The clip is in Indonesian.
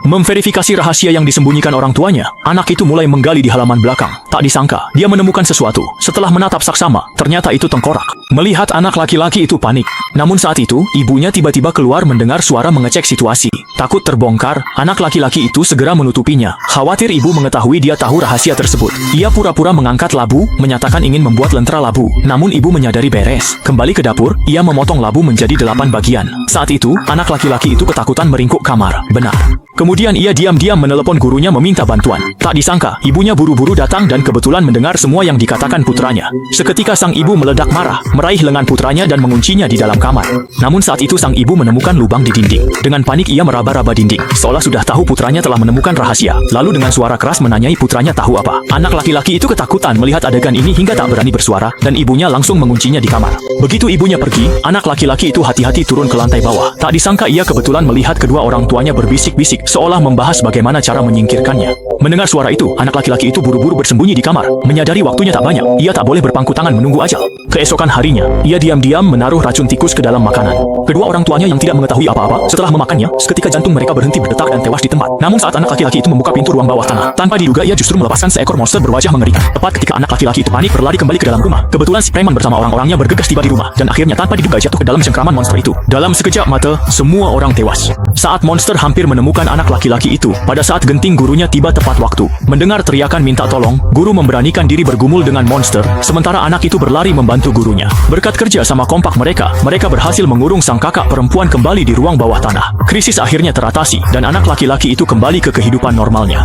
Memverifikasi rahasia yang disembunyikan orang tuanya, anak itu mulai menggali di halaman belakang. Tak disangka, dia menemukan sesuatu. Setelah menatap saksama, ternyata itu tengkorak. Melihat anak laki-laki itu panik. Namun saat itu, ibunya tiba-tiba keluar mendengar suara mengecek situasi. Takut terbongkar, anak laki-laki itu segera menutupinya. Khawatir ibu mengetahui dia tahu rahasia tersebut. Ia pura-pura mengangkat labu, menyatakan ingin membuat lentera labu. Namun ibu menyadari beres. Kembali ke dapur, ia memotong labu menjadi 8 bagian. Saat itu, anak laki-laki itu ketakutan meringkuk kamar. Benar. Kemudian ia diam-diam menelepon gurunya meminta bantuan. Tak disangka, ibunya buru-buru datang dan kebetulan mendengar semua yang dikatakan putranya. Seketika sang ibu meledak marah, meraih lengan putranya dan menguncinya di dalam kamar. Namun saat itu sang ibu menemukan lubang di dinding. Dengan panik ia meraba-raba dinding, seolah sudah tahu putranya telah menemukan rahasia. Lalu dengan suara keras menanyai putranya tahu apa. Anak laki-laki itu ketakutan melihat adegan ini hingga tak berani bersuara, dan ibunya langsung menguncinya di kamar. Begitu ibunya pergi, anak laki-laki itu hati-hati turun ke lantai bawah. Tak disangka ia kebetulan melihat kedua orang tuanya berbisik-bisik, seolah membahas bagaimana cara menyingkirkannya. Mendengar suara itu, anak laki-laki itu buru-buru bersembunyi di kamar. Menyadari waktunya tak banyak, ia tak boleh berpangku tangan menunggu ajal. Keesokan harinya, ia diam-diam menaruh racun tikus ke dalam makanan. Kedua orang tuanya yang tidak mengetahui apa-apa, setelah memakannya, seketika jantung mereka berhenti berdetak dan tewas di tempat. Namun saat anak laki-laki itu membuka pintu ruang bawah tanah, tanpa diduga ia justru melepaskan seekor monster berwajah mengerikan. Tepat ketika anak laki-laki itu panik berlari kembali ke dalam rumah, kebetulan si preman bersama orang-orangnya bergegas tiba di rumah, dan akhirnya tanpa diduga jatuh ke dalam cengkraman monster itu. Dalam sekejap mata, semua orang tewas. Saat monster hampir menemukan anak laki-laki itu, pada saat genting gurunya tiba tepat waktu. Mendengar teriakan minta tolong, guru memberanikan diri bergumul dengan monster, sementara anak itu berlari membantu gurunya. Berkat kerja sama kompak mereka berhasil mengurung sang kakak perempuan kembali di ruang bawah tanah. Krisis akhirnya teratasi, dan anak laki-laki itu kembali ke kehidupan normalnya.